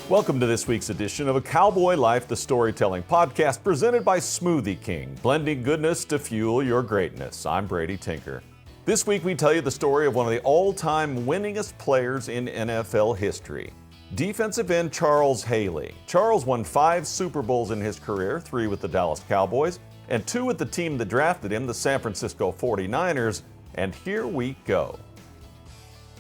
Welcome to this week's edition of A Cowboy Life, the storytelling podcast presented by Smoothie King, blending goodness to fuel your greatness. I'm Brady Tinker. This week we tell you the story of one of the all-time winningest players in NFL history, defensive end Charles Haley. Charles won 5 Super Bowls in his career, 3 with the Dallas Cowboys, and 2 with the team that drafted him, the San Francisco 49ers, and here we go.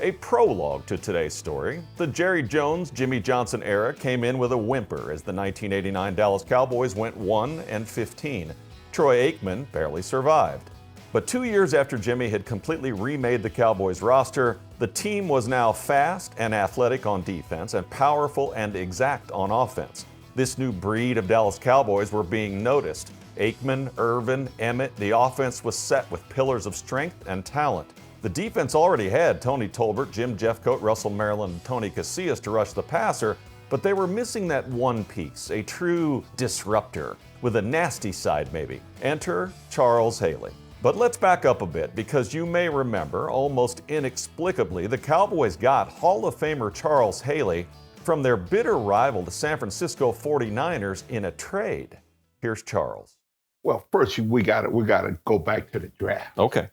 A prologue to today's story. The Jerry Jones, Jimmy Johnson era came in with a whimper as the 1989 Dallas Cowboys went 1-15. Troy Aikman barely survived. But 2 years after Jimmy had completely remade the Cowboys roster, the team was now fast and athletic on defense and powerful and exact on offense. This new breed of Dallas Cowboys were being noticed. Aikman, Irvin, Emmett, the offense was set with pillars of strength and talent. The defense already had Tony Tolbert, Jim Jeffcoat, Russell Maryland, and Tony Casillas to rush the passer, but they were missing that one piece, a true disruptor, with a nasty side maybe. Enter Charles Haley. But let's back up a bit, because you may remember, almost inexplicably, the Cowboys got Hall of Famer Charles Haley from their bitter rival, the San Francisco 49ers, in a trade. Here's Charles. Well, first we gotta go back to the draft. Okay.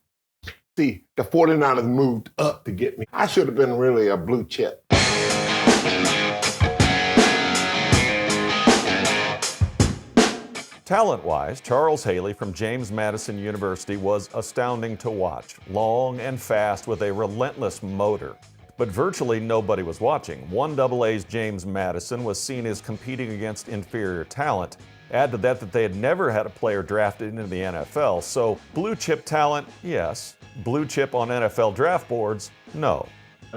See, the 49ers moved up to get me. I should have been really a blue chip. Talent-wise, Charles Haley from James Madison University was astounding to watch. Long and fast with a relentless motor. But virtually nobody was watching. 1AA's James Madison was seen as competing against inferior talent. Add to that they had never had a player drafted into the NFL, so blue chip talent, yes. Blue chip on NFL draft boards, no.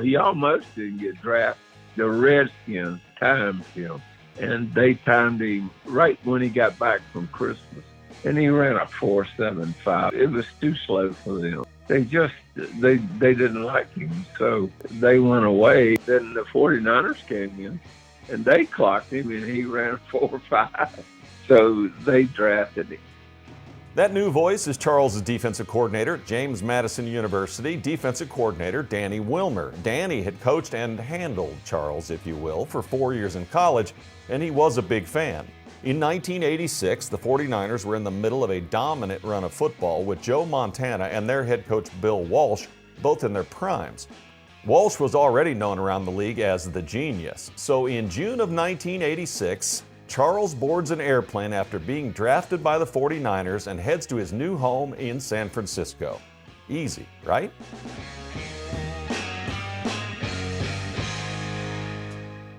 He almost didn't get drafted. The Redskins timed him, and they timed him right when he got back from Christmas. And he ran a 4.75. It was too slow for them. They didn't like him, so they went away. Then the 49ers came in, and they clocked him, and he ran 4.5. So they drafted him. That new voice is Charles' defensive coordinator, James Madison University defensive coordinator Danny Wilmer. Danny had coached and handled Charles, if you will, for 4 years in college, and he was a big fan. In 1986, the 49ers were in the middle of a dominant run of football with Joe Montana and their head coach Bill Walsh, both in their primes. Walsh was already known around the league as the genius, so in June of 1986, Charles boards an airplane after being drafted by the 49ers and heads to his new home in San Francisco. Easy, right?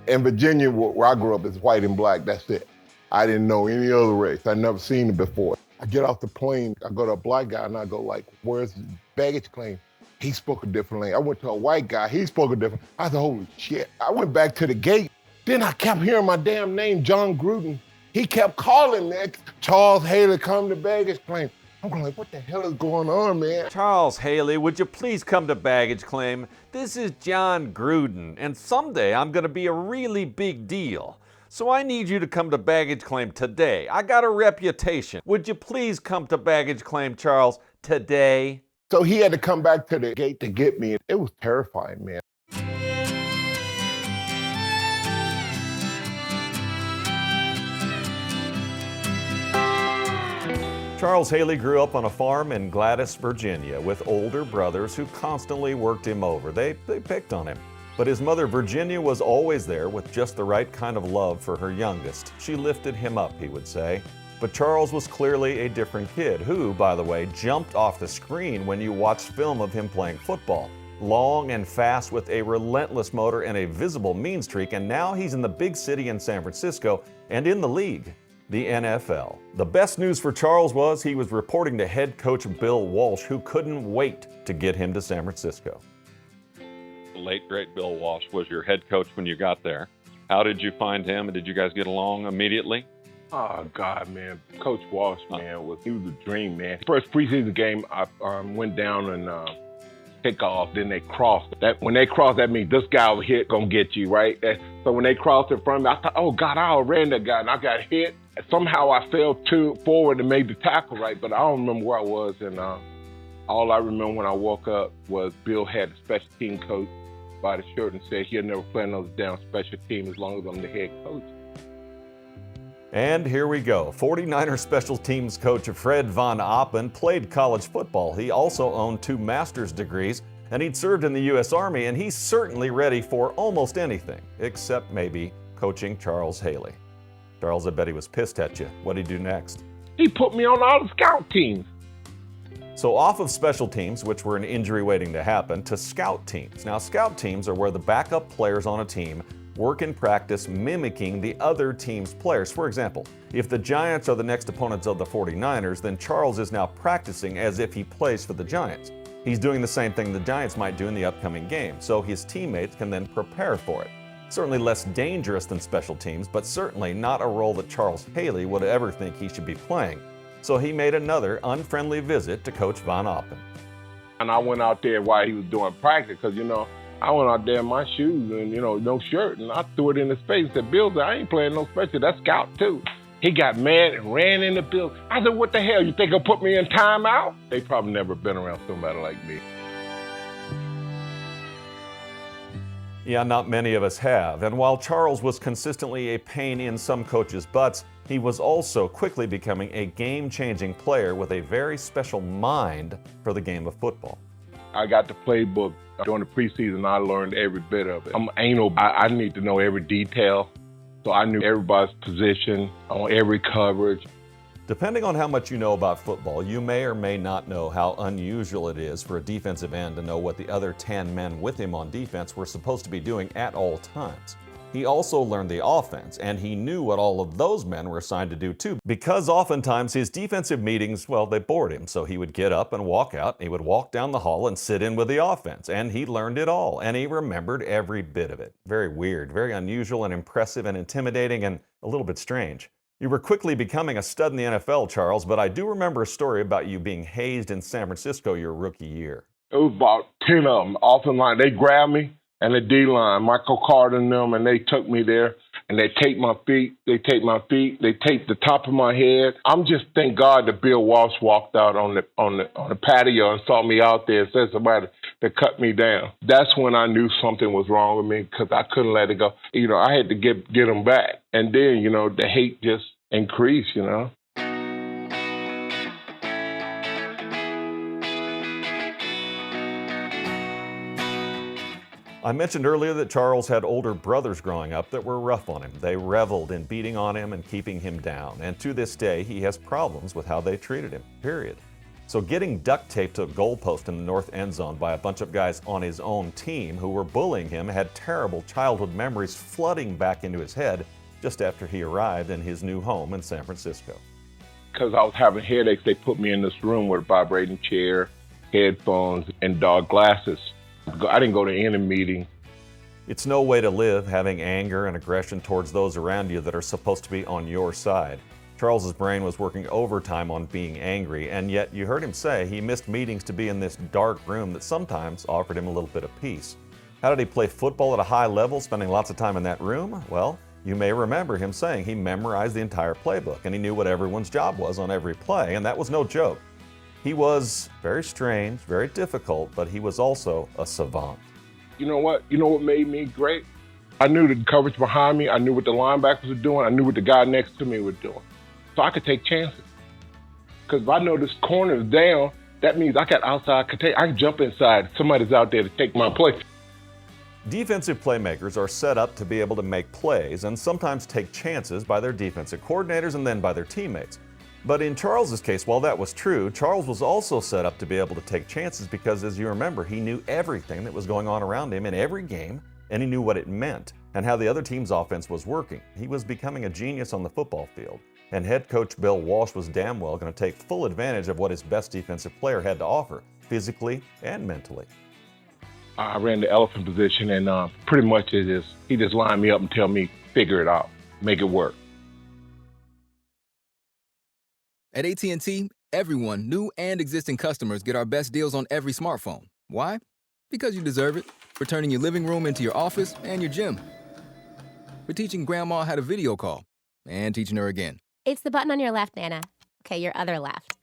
In Virginia, where I grew up, it's white and black, that's it. I didn't know any other race. I'd never seen it before. I get off the plane, I go to a black guy and I go like, where's the baggage claim? He spoke a different language. I went to a white guy, he spoke a different. I said, holy shit. I went back to the gate. Then I kept hearing my damn name, John Gruden. He kept calling me, Charles Haley, come to baggage claim. I'm going like, what the hell is going on, man? Charles Haley, would you please come to baggage claim? This is John Gruden, and someday I'm going to be a really big deal. So I need you to come to baggage claim today. I got a reputation. Would you please come to baggage claim, Charles, today? So he had to come back to the gate to get me. It was terrifying, man. Charles Haley grew up on a farm in Gladys, Virginia, with older brothers who constantly worked him over. They picked on him. But his mother, Virginia, was always there with just the right kind of love for her youngest. She lifted him up, he would say. But Charles was clearly a different kid who, by the way, jumped off the screen when you watched film of him playing football. Long and fast with a relentless motor and a visible mean streak, and now he's in the big city in San Francisco and in the league. The NFL. The best news for Charles was he was reporting to head coach Bill Walsh, who couldn't wait to get him to San Francisco. The late, great Bill Walsh was your head coach when you got there. How did you find him, and did you guys get along immediately? Oh, God, man. Coach Walsh, man, he was a dream, man. First preseason game, I went down and kickoff, then they crossed. When they crossed, that means this guy over here gonna get you, right? So when they crossed in front of me, I thought, oh God, I outran that guy, and I got hit. Somehow I fell forward and made the tackle, right? But I don't remember where I was, and all I remember when I woke up was Bill had a special team coach by the shirt and said he'll never play another down special team as long as I'm the head coach. And here we go. 49er special teams coach Fred Von Oppen played college football. He also owned 2 master's degrees, and he'd served in the U.S. Army, and he's certainly ready for almost anything, except maybe coaching Charles Haley. Charles, I bet he was pissed at you. What'd he do next? He put me on all the scout teams. So off of special teams, which were an injury waiting to happen, to scout teams. Now, scout teams are where the backup players on a team work in practice mimicking the other team's players. For example, if the Giants are the next opponents of the 49ers, then Charles is now practicing as if he plays for the Giants. He's doing the same thing the Giants might do in the upcoming game, so his teammates can then prepare for it. Certainly less dangerous than special teams, but certainly not a role that Charles Haley would ever think he should be playing. So he made another unfriendly visit to Coach Von Oppen. And I went out there while he was doing practice because, I went out there in my shoes and, no shirt, and I threw it in his face and said, Bill, I ain't playing no special. That's scout too. He got mad and ran in the building. I said, what the hell? You think he'll put me in timeout? They probably never been around somebody like me. Yeah, not many of us have. And while Charles was consistently a pain in some coaches' butts, he was also quickly becoming a game-changing player with a very special mind for the game of football. I got the playbook. During the preseason, I learned every bit of it. I'm anal. I need to know every detail. So I knew everybody's position on every coverage. Depending on how much you know about football, you may or may not know how unusual it is for a defensive end to know what the other 10 men with him on defense were supposed to be doing at all times. He also learned the offense, and he knew what all of those men were assigned to do too, because oftentimes his defensive meetings, they bored him, so he would get up and walk out, he would walk down the hall and sit in with the offense, and he learned it all, and he remembered every bit of it. Very weird, very unusual and impressive and intimidating and a little bit strange. You were quickly becoming a stud in the NFL, Charles, but I do remember a story about you being hazed in San Francisco your rookie year. It was about 10 of them off the line. They grabbed me and the D-line, Michael Carter and them, and they took me there, and they taped my feet, they taped the top of my head. I'm just, thank God that Bill Walsh walked out on the patio and saw me out there and said somebody to cut me down. That's when I knew something was wrong with me because I couldn't let it go. I had to get them back. And then, the hate just increased, I mentioned earlier that Charles had older brothers growing up that were rough on him. They reveled in beating on him and keeping him down. And to this day, he has problems with how they treated him, period. So getting duct taped to a goalpost in the north end zone by a bunch of guys on his own team who were bullying him had terrible childhood memories flooding back into his head just after he arrived in his new home in San Francisco. Because I was having headaches, they put me in this room with a vibrating chair, headphones, and dark glasses. I didn't go to any meeting. It's no way to live having anger and aggression towards those around you that are supposed to be on your side. Charles's brain was working overtime on being angry, and yet you heard him say he missed meetings to be in this dark room that sometimes offered him a little bit of peace. How did he play football at a high level, spending lots of time in that room? Well, you may remember him saying he memorized the entire playbook, and he knew what everyone's job was on every play, and that was no joke. He was very strange, very difficult, but he was also a savant. You know what? You know what made me great? I knew the coverage behind me. I knew what the linebackers were doing. I knew what the guy next to me was doing. So I could take chances. Because if I know this corner is down, that means I got outside. I can jump inside. Somebody's out there to take my place. Defensive playmakers are set up to be able to make plays and sometimes take chances by their defensive coordinators and then by their teammates. But in Charles's case, while that was true, Charles was also set up to be able to take chances because, as you remember, he knew everything that was going on around him in every game, and he knew what it meant and how the other team's offense was working. He was becoming a genius on the football field, and head coach Bill Walsh was damn well going to take full advantage of what his best defensive player had to offer, physically and mentally. I ran the elephant position, and pretty much he just lined me up and tell me, figure it out, make it work. At AT&T, everyone, new and existing customers, get our best deals on every smartphone. Why? Because you deserve it. For turning your living room into your office and your gym. For teaching Grandma how to video call and teaching her again. It's the button on your left, Nana. Okay, your other left.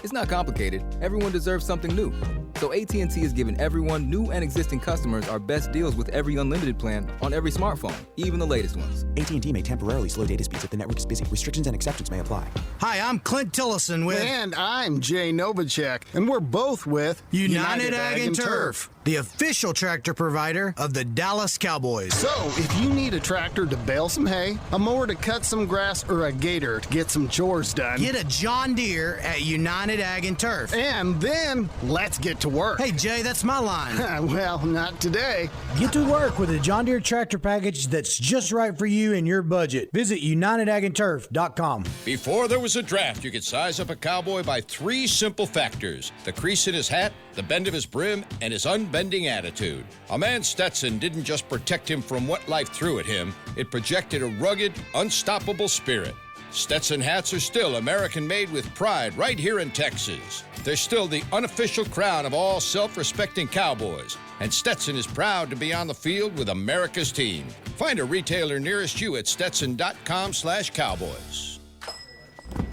It's not complicated. Everyone deserves something new. So AT&T is giving everyone, new and existing customers, our best deals with every unlimited plan on every smartphone, even the latest ones. AT&T may temporarily slow data speeds if the network is busy. Restrictions and exceptions may apply. Hi, I'm Clint Tillison with... And I'm Jay Novacek, and we're both with... United Ag and Turf, the official tractor provider of the Dallas Cowboys. So, if you need a tractor to bale some hay, a mower to cut some grass, or a gator to get some chores done... Get a John Deere at United Ag and Turf. And then, let's get to work. Hey, Jay, that's my line. Well, not today. Get to work with a John Deere tractor package that's just right for you and your budget. Visit UnitedAgAndTurf.com. Before there was a draft, you could size up a cowboy by 3 simple factors: the crease in his hat, the bend of his brim, and his unbending attitude. A man Stetson didn't just protect him from what life threw at him, it projected a rugged, unstoppable spirit. Stetson hats are still American-made with pride right here in Texas. They're still the unofficial crown of all self-respecting cowboys, and Stetson is proud to be on the field with America's team. Find a retailer nearest you at stetson.com/cowboys.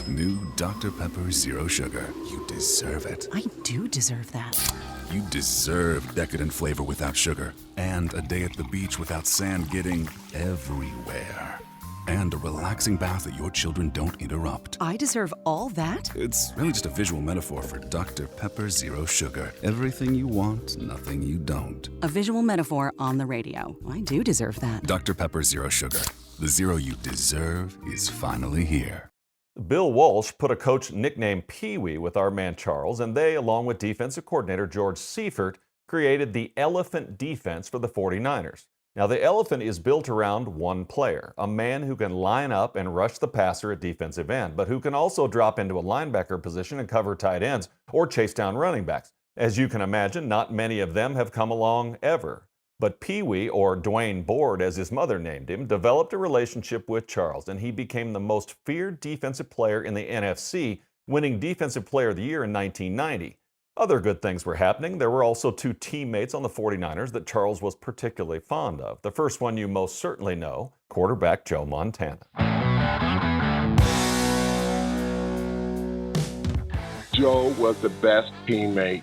New Dr. Pepper Zero Sugar. You deserve it. I do deserve that. You deserve decadent flavor without sugar, and a day at the beach without sand getting everywhere, and a relaxing bath that your children don't interrupt. I deserve all that? It's really just a visual metaphor for Dr. Pepper Zero Sugar. Everything you want, nothing you don't. A visual metaphor on the radio. I do deserve that. Dr. Pepper Zero Sugar. The zero you deserve is finally here. Bill Walsh put a coach nicknamed Pee-wee with our man Charles, and they, along with defensive coordinator George Seifert, created the Elephant defense for the 49ers. Now, the Elephant is built around one player, a man who can line up and rush the passer at defensive end, but who can also drop into a linebacker position and cover tight ends or chase down running backs. As you can imagine, not many of them have come along ever. But Pee-wee, or Dwayne Board as his mother named him, developed a relationship with Charles, and he became the most feared defensive player in the NFC, winning Defensive Player of the Year in 1990. Other good things were happening. There were also 2 teammates on the 49ers that Charles was particularly fond of. The first one you most certainly know, quarterback Joe Montana. Joe was the best teammate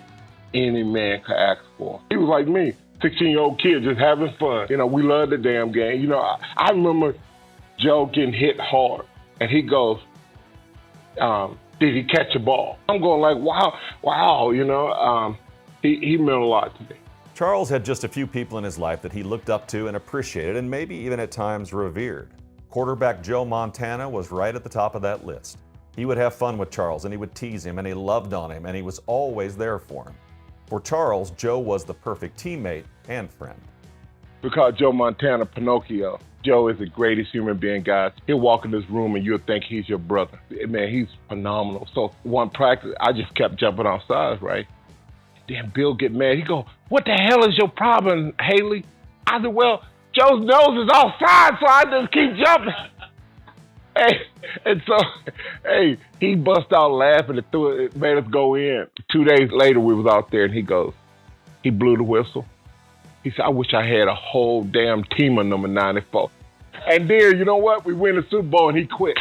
any man could ask for. He was like me, 16-year-old kid just having fun. You know, we loved the damn game. You know, I remember Joe getting hit hard, and he goes, did he catch a ball? I'm going like, wow, you know, he meant a lot to me. Charles had just a few people in his life that he looked up to and appreciated, and maybe even at times revered. Quarterback Joe Montana was right at the top of that list. He would have fun with Charles, and he would tease him, and he loved on him, and he was always there for him. For Charles, Joe was the perfect teammate and friend. Because Joe Montana, Pinocchio, Joe is the greatest human being, guys. He'll walk in this room and you'll think he's your brother. Man, he's phenomenal. So one practice, I just kept jumping off sides, right? Then Bill get mad. He go, what the hell is your problem, Haley? I said, well, Joe's nose is offside, so I just keep jumping. He bust out laughing and it made us go in. 2 days later, we was out there and he blew the whistle. He said, I wish I had a whole damn team of number 94. And then, you know what? We win the Super Bowl and he quit.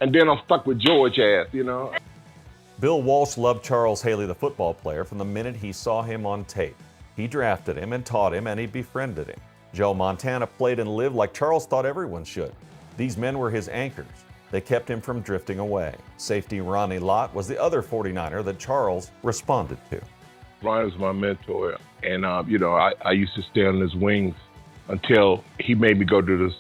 And then I'm stuck with George ass, you know? Bill Walsh loved Charles Haley, the football player, from the minute he saw him on tape. He drafted him and taught him, and he befriended him. Joe Montana played and lived like Charles thought everyone should. These men were his anchors. They kept him from drifting away. Safety Ronnie Lott was the other 49er that Charles responded to. Ronnie was my mentor, and you know, I used to stay on his wings until he made me go to this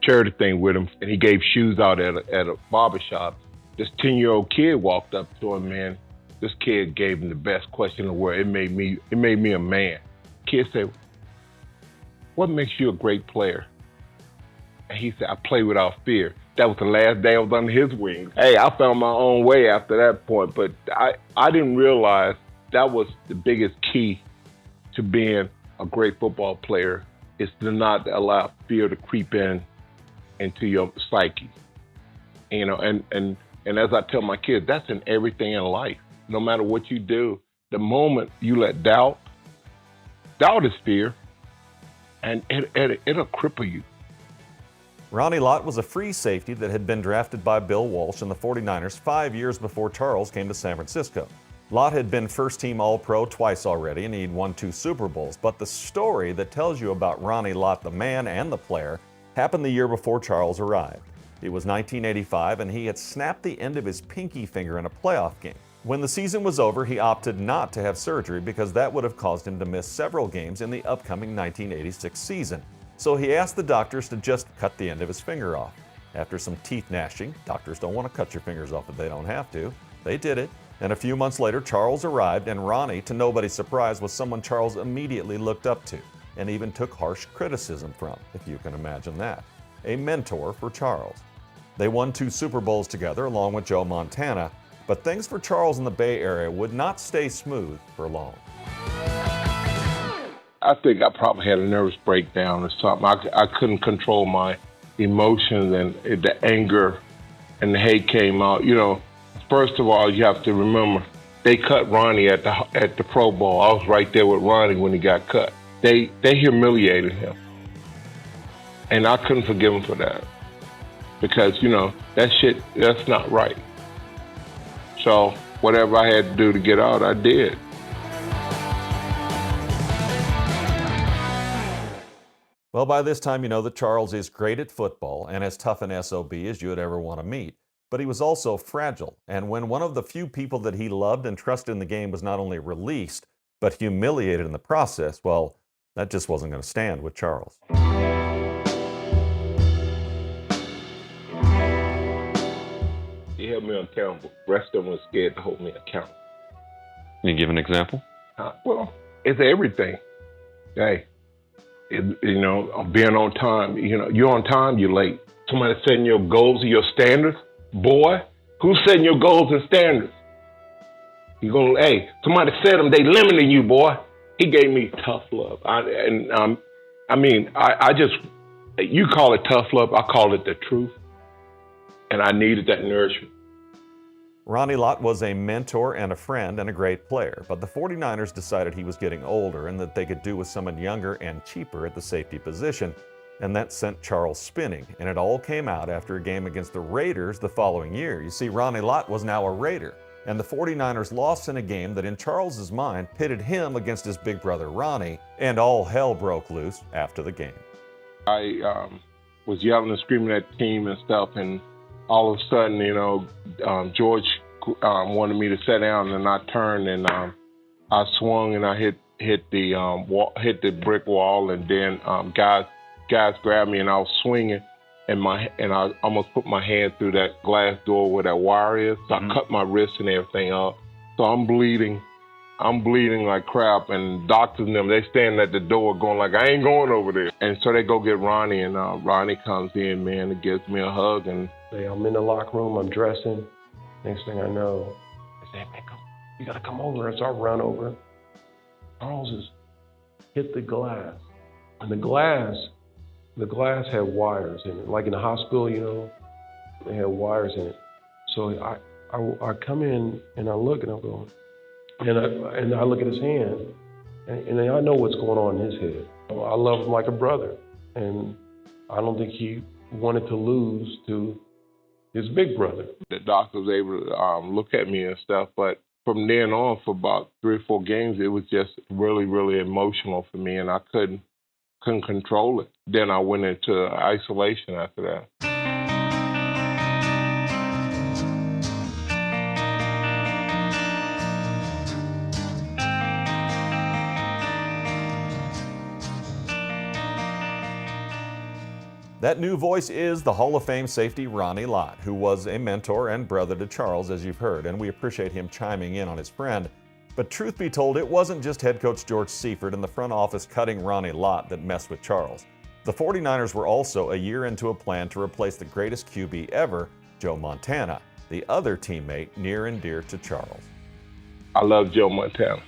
charity thing with him, and he gave shoes out at a barbershop. This 10-year-old kid walked up to him, man. This kid gave him the best question in the world. It made me a man. Kid said, what makes you a great player? And he said, I play without fear. That was the last day I was under his wings. Hey, I found my own way after that point, but I didn't realize that was the biggest key to being a great football player, is to not allow fear to creep into your psyche. You know, and as I tell my kids, that's in everything in life. No matter what you do, the moment you let doubt is fear, and it'll cripple you. Ronnie Lott was a free safety that had been drafted by Bill Walsh and the 49ers 5 years before Charles came to San Francisco. Lott had been first-team All-Pro twice already, and he'd won 2 Super Bowls. But the story that tells you about Ronnie Lott, the man and the player, happened the year before Charles arrived. It was 1985, and he had snapped the end of his pinky finger in a playoff game. When the season was over, he opted not to have surgery because that would have caused him to miss several games in the upcoming 1986 season. So he asked the doctors to just cut the end of his finger off. After some teeth gnashing, doctors don't want to cut your fingers off if they don't have to. They did it. And a few months later, Charles arrived, and Ronnie, to nobody's surprise, was someone Charles immediately looked up to and even took harsh criticism from, if you can imagine that. A mentor for Charles. They won 2 Super Bowls together along with Joe Montana, but things for Charles in the Bay Area would not stay smooth for long. I think I probably had a nervous breakdown or something. I couldn't control my emotions, and the anger and the hate came out. You know, first of all, you have to remember, they cut Ronnie at the Pro Bowl. I was right there with Ronnie when he got cut. They humiliated him. And I couldn't forgive him for that. Because, you know, that's not right. So whatever I had to do to get out, I did. Well, by this time, you know that Charles is great at football and as tough an SOB as you would ever want to meet. But he was also fragile. And when one of the few people that he loved and trusted in the game was not only released, but humiliated in the process, well, that just wasn't going to stand with Charles. He held me accountable. The rest of them was scared to hold me accountable. Can you give an example? Well, it's everything. Hey, you know, being on time. You know, you're on time, you're late. Somebody setting your goals or your standards. Boy, who's setting your goals and standards? Hey, somebody set them, they limiting you, boy. He gave me tough love. You call it tough love, I call it the truth. And I needed that nourishment. Ronnie Lott was a mentor and a friend and a great player, but the 49ers decided he was getting older and that they could do with someone younger and cheaper at the safety position, and that sent Charles spinning, and it all came out after a game against the Raiders the following year. You see, Ronnie Lott was now a Raider, and the 49ers lost in a game that in Charles's mind pitted him against his big brother Ronnie, and all hell broke loose after the game. I was yelling and screaming at the team and stuff, and all of a sudden, you know, George wanted me to sit down, and I turned and I swung and I hit the brick wall, and then guys grabbed me and I was swinging, and I almost put my hand through that glass door where that wire is. So I cut my wrist and everything up. So I'm bleeding like crap, and doctors and them, they standing at the door going like, I ain't going over there. And so they go get Ronnie, and Ronnie comes in, man, and gives me a hug, and I'm in the locker room, I'm dressing. Next thing I know, they say, man, you gotta come over. So I run over. Charles has hit the glass. And the glass had wires in it. Like in the hospital, you know, they had wires in it. So I come in and I look and I'm going, and I look at his hand, and I know what's going on in his head. I love him like a brother, and I don't think he wanted to lose to his big brother. The doctor was able to look at me and stuff, but from then on, for about 3 or 4 games, it was just really, really emotional for me, and I couldn't control it. Then I went into isolation after that. That new voice is the Hall of Fame safety Ronnie Lott, who was a mentor and brother to Charles, as you've heard, and we appreciate him chiming in on his friend. But truth be told, it wasn't just head coach George Seifert and the front office cutting Ronnie Lott that messed with Charles. The 49ers were also a year into a plan to replace the greatest QB ever, Joe Montana, the other teammate near and dear to Charles. I love Joe Montana.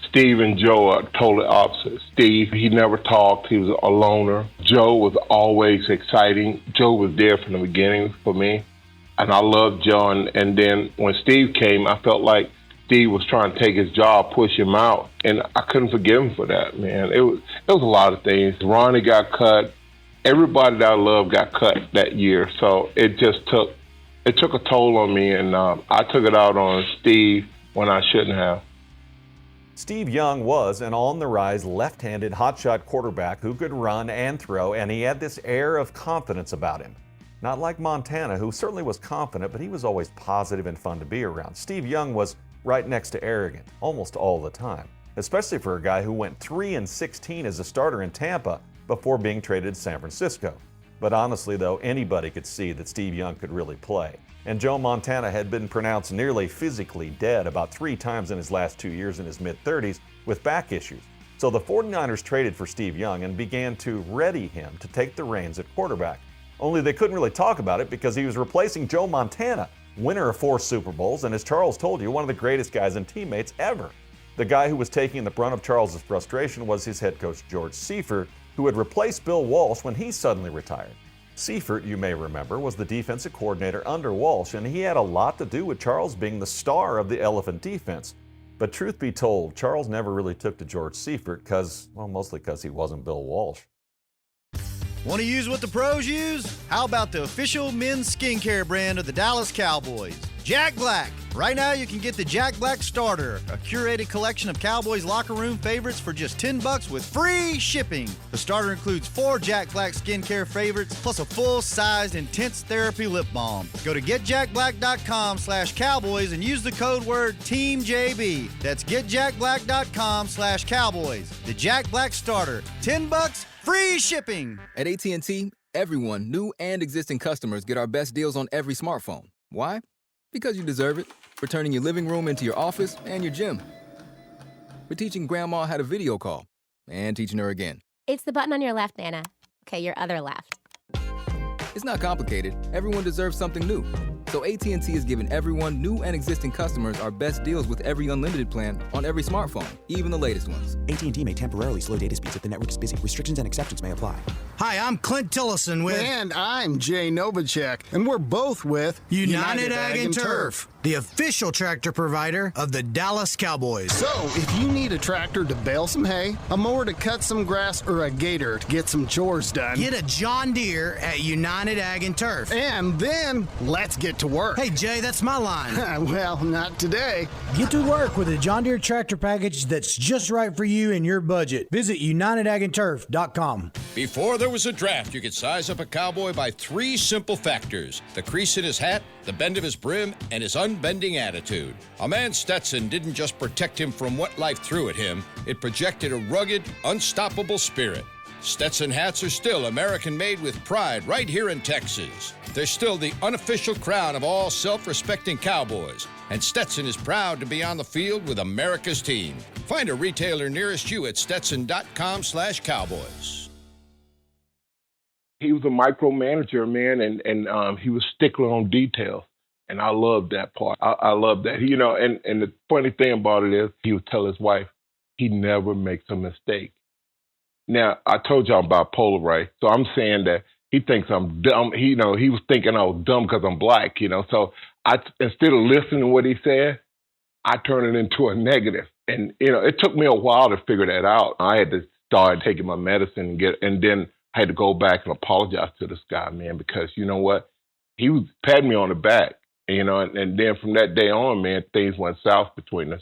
Steve and Joe are totally opposite. Steve, he never talked. He was a loner. Joe was always exciting. Joe was there from the beginning for me. And I loved Joe. And then when Steve came, I felt like Steve was trying to take his job, push him out. And I couldn't forgive him for that, man. It was a lot of things. Ronnie got cut. Everybody that I loved got cut that year. So it took a toll on me. And I took it out on Steve when I shouldn't have. Steve Young was an on-the-rise left-handed hotshot quarterback who could run and throw, and he had this air of confidence about him. Not like Montana, who certainly was confident, but he was always positive and fun to be around. Steve Young was right next to arrogant almost all the time, especially for a guy who went 3-16 as a starter in Tampa before being traded to San Francisco. But honestly, though, anybody could see that Steve Young could really play. And Joe Montana had been pronounced nearly physically dead about 3 times in his last 2 years in his mid-30s with back issues. So the 49ers traded for Steve Young and began to ready him to take the reins at quarterback. Only they couldn't really talk about it because he was replacing Joe Montana, winner of 4 Super Bowls, and as Charles told you, one of the greatest guys and teammates ever. The guy who was taking the brunt of Charles' frustration was his head coach, George Seifert, who had replaced Bill Walsh when he suddenly retired. Seifert, you may remember, was the defensive coordinator under Walsh, and he had a lot to do with Charles being the star of the Elephant defense. But truth be told, Charles never really took to George Seifert mostly because he wasn't Bill Walsh. Want to use what the pros use? How about the official men's skincare brand of the Dallas Cowboys, Jack Black? Right now you can get the Jack Black Starter, a curated collection of Cowboys locker room favorites for just $10 with free shipping. The starter includes 4 Jack Black skincare favorites plus a full-sized intense therapy lip balm. Go to getjackblack.com/Cowboys and use the code word TEAMJB. That's getjackblack.com/Cowboys. The Jack Black Starter, $10, free shipping. At AT&T, everyone, new and existing customers, get our best deals on every smartphone. Why? Because you deserve it. For turning your living room into your office and your gym. For teaching grandma how to video call and teaching her again. It's the button on your left, Nana. Okay, your other left. It's not complicated. Everyone deserves something new. So AT&T is giving everyone, new and existing customers, our best deals with every unlimited plan on every smartphone, even the latest ones. AT&T may temporarily slow data speeds if the network is busy. Restrictions and exceptions may apply. Hi, I'm Clint Tillison with... And I'm Jay Novacek, and we're both with... United Ag and Turf, the official tractor provider of the Dallas Cowboys. So, if you need a tractor to bale some hay, a mower to cut some grass, or a gator to get some chores done... Get a John Deere at United Ag and Turf. And then, let's get to work. Hey, Jay, that's my line. Well, not today. Get to work with a John Deere tractor package that's just right for you and your budget. Visit UnitedAgAndTurf.com. Before there was a draft, you could size up a cowboy by 3 simple factors: the crease in his hat, the bend of his brim, and his unbending attitude. A man's Stetson didn't just protect him from what life threw at him, it projected a rugged, unstoppable spirit. Stetson hats are still American-made with pride right here in Texas. They're still the unofficial crown of all self-respecting cowboys, and Stetson is proud to be on the field with America's team. Find a retailer nearest you at stetson.com/cowboys. He was a micromanager, man, and he was stickler on details. And I loved that part. I love that. You know, and the funny thing about it is he would tell his wife he never makes a mistake. Now, I told you I'm bipolar, right? So I'm saying that he thinks I'm dumb. He was thinking I was dumb because I'm black, So instead of listening to what he said, I turn it into a negative. And, it took me a while to figure that out. I had to start taking my medicine and then I had to go back and apologize to this guy, man, because you know what? He was patting me on the back, and then from that day on, man, things went south between us.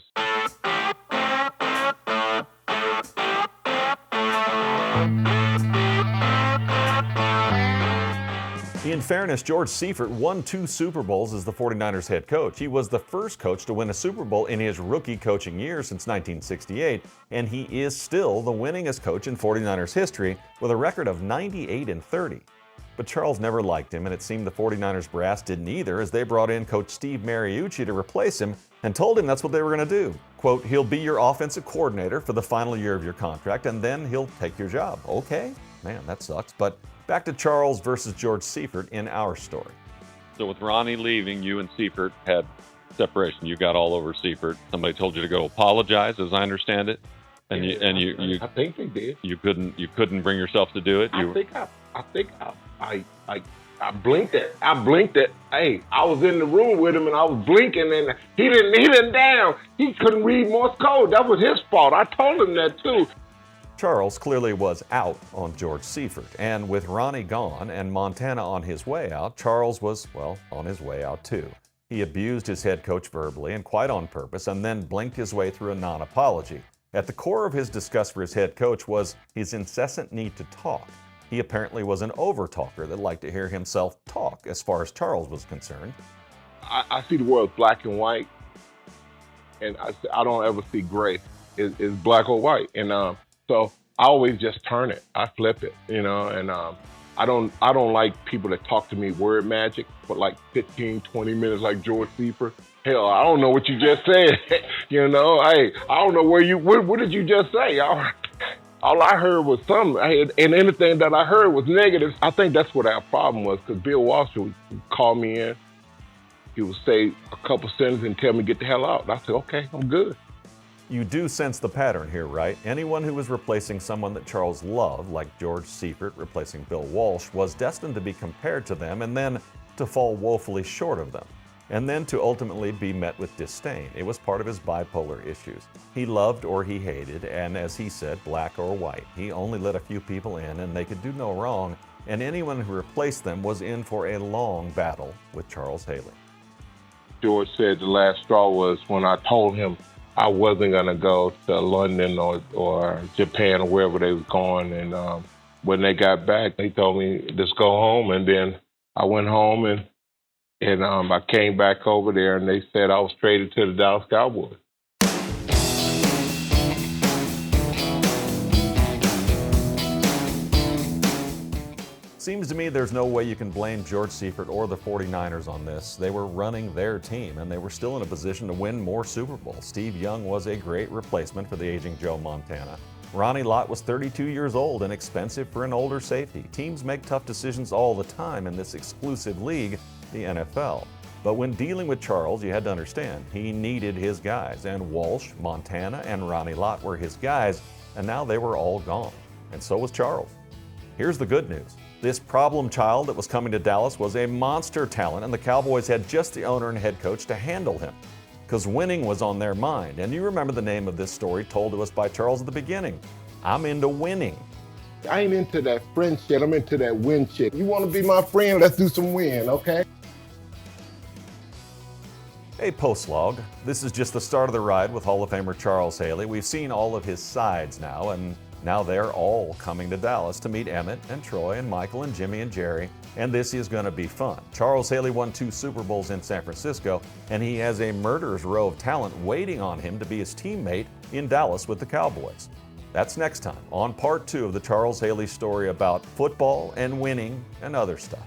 In fairness, George Seifert won 2 Super Bowls as the 49ers head coach. He was the first coach to win a Super Bowl in his rookie coaching year since 1968, and he is still the winningest coach in 49ers history with a record of 98-30. But Charles never liked him, and it seemed the 49ers brass didn't either, as they brought in Coach Steve Mariucci to replace him and told him that's what they were going to do. Quote, he'll be your offensive coordinator for the final year of your contract, and then he'll take your job. Okay, man, that sucks. But back to Charles versus George Seifert in our story. So with Ronnie leaving, you and Seifert had separation. You got all over Seifert. Somebody told you to go apologize, as I understand it, and you I think they did. You couldn't bring yourself to do it. I blinked it. Hey, I was in the room with him and I was blinking and he didn't down. He couldn't read Morse code. That was his fault. I told him that too. Charles clearly was out on George Seifert, and with Ronnie gone and Montana on his way out, Charles was, on his way out too. He abused his head coach verbally and quite on purpose, and then blinked his way through a non-apology. At the core of his disgust for his head coach was his incessant need to talk. He apparently was an over-talker that liked to hear himself talk, as far as Charles was concerned. I see the world black and white, and I don't ever see gray. It's black or white, and so I always just turn it. I flip it, and I don't like people that talk to me word magic for like 15, 20 minutes like George Seifert. Hell, I don't know what you just said. Hey, I don't know what did you just say? All I heard was something, and anything that I heard was negative. I think that's what our problem was, because Bill Walsh would call me in. He would say a couple sentences and tell me, get the hell out. And I said, okay, I'm good. You do sense the pattern here, right? Anyone who was replacing someone that Charles loved, like George Seifert replacing Bill Walsh, was destined to be compared to them and then to fall woefully short of them, and then to ultimately be met with disdain. It was part of his bipolar issues. He loved or he hated, and as he said, black or white. He only let a few people in and they could do no wrong, and anyone who replaced them was in for a long battle with Charles Haley. George said the last straw was when I told him I wasn't going to go to London or Japan or wherever they was going. And when they got back, they told me, just go home. And then I went home and I came back over there and they said I was traded to the Dallas Cowboys. Seems to me there's no way you can blame George Seifert or the 49ers on this. They were running their team, and they were still in a position to win more Super Bowls. Steve Young was a great replacement for the aging Joe Montana. Ronnie Lott was 32 years old and expensive for an older safety. Teams make tough decisions all the time in this exclusive league, the NFL. But when dealing with Charles, you had to understand, he needed his guys, and Walsh, Montana, and Ronnie Lott were his guys, and now they were all gone. And so was Charles. Here's the good news. This problem child that was coming to Dallas was a monster talent, and the Cowboys had just the owner and head coach to handle him, because winning was on their mind. And you remember the name of this story told to us by Charles at the beginning. I'm into winning. I ain't into that friend shit. I'm into that win shit. You want to be my friend? Let's do some win, okay? Hey, Postlog. This is just the start of the ride with Hall of Famer Charles Haley. We've seen all of his sides now, and now they're all coming to Dallas to meet Emmett and Troy and Michael and Jimmy and Jerry, and this is going to be fun. Charles Haley won 2 Super Bowls in San Francisco, and he has a murderer's row of talent waiting on him to be his teammate in Dallas with the Cowboys. That's next time on part 2 of the Charles Haley story about football and winning and other stuff.